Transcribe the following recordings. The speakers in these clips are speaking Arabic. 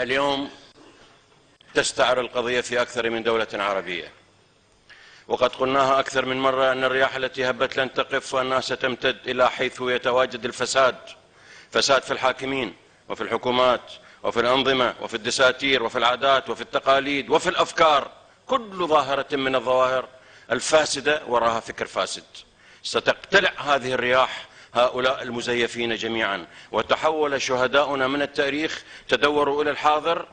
اليوم تستعر القضية في أكثر من دولة عربية، وقد قلناها أكثر من مرة أن الرياح التي هبت لن تقف وأنها ستمتد إلى حيث يتواجد الفساد، فساد في الحاكمين وفي الحكومات وفي الأنظمة وفي الدساتير وفي العادات وفي التقاليد وفي الأفكار. كل ظاهرة من الظواهر الفاسدة وراها فكر فاسد. ستقتلع هذه الرياح هؤلاء المزيفين جميعا، وتحول شهداؤنا من التاريخ تدوروا إلى الحاضر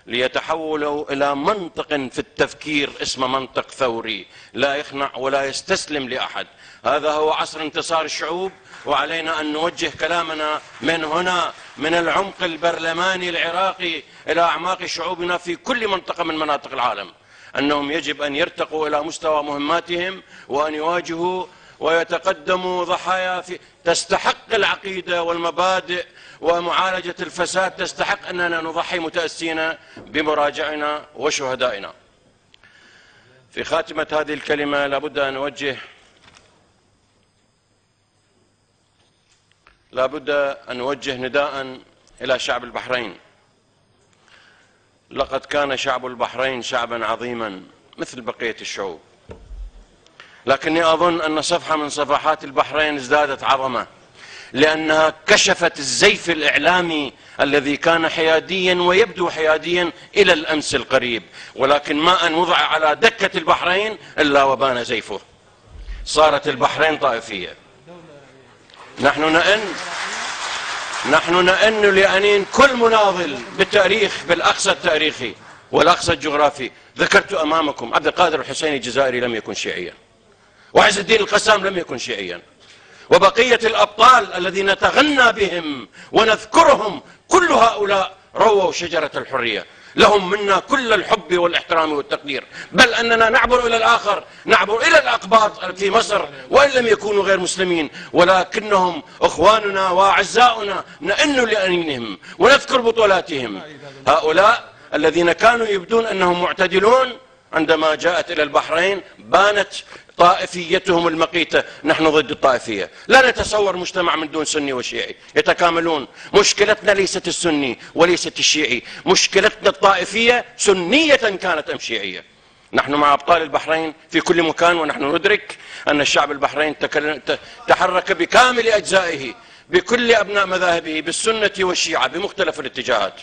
ليتحولوا إلى منطق في التفكير اسمه منطق ثوري لا يخنع ولا يستسلم لأحد. هذا هو عصر انتصار الشعوب، وعلينا أن نوجه كلامنا من هنا من العمق البرلماني العراقي إلى أعماق شعوبنا في كل منطقة من مناطق العالم، أنهم يجب أن يرتقوا إلى مستوى مهماتهم وأن يواجهوا ويتقدموا ضحايا تستحق العقيدة والمبادئ ومعالجة الفساد، تستحق أننا نضحي متأسين بمراجعنا وشهدائنا. في خاتمة هذه الكلمة لابد أن نوجه نداء إلى شعب البحرين. لقد كان شعب البحرين شعبا عظيما مثل بقية الشعوب، لكني أظن أن صفحة من صفحات البحرين ازدادت عظمة لأنها كشفت الزيف الإعلامي الذي كان حياديا ويبدو حياديا إلى الأمس القريب، ولكن ما أن وضع على دكة البحرين إلا وبان زيفه. صارت البحرين طائفية. نحن نئن لأنين كل مناضل بالتاريخ بالأقصى التاريخي والأقصى الجغرافي. ذكرت أمامكم عبد القادر الحسيني الجزائري لم يكن شيعيا، وعز الدين القسام لم يكن شيعيا، وبقية الأبطال الذين نتغنى بهم ونذكرهم كل هؤلاء رووا شجرة الحرية، لهم منا كل الحب والاحترام والتقدير، بل أننا نعبر إلى الآخر، نعبر إلى الأقباط في مصر وإن لم يكونوا غير مسلمين، ولكنهم أخواننا وأعزاؤنا نئن لأنينهم ونذكر بطولاتهم. هؤلاء الذين كانوا يبدون أنهم معتدلون عندما جاءت إلى البحرين بانت طائفيتهم المقيتة. نحن ضد الطائفية، لا نتصور مجتمع من دون سني وشيعي، يتكاملون. مشكلتنا ليست السني وليست الشيعي، مشكلتنا الطائفية سنية كانت أم شيعية. نحن مع أبطال البحرين في كل مكان، ونحن ندرك أن الشعب البحرين تحرك بكامل أجزائه بكل أبناء مذاهبه بالسنة والشيعة بمختلف الاتجاهات.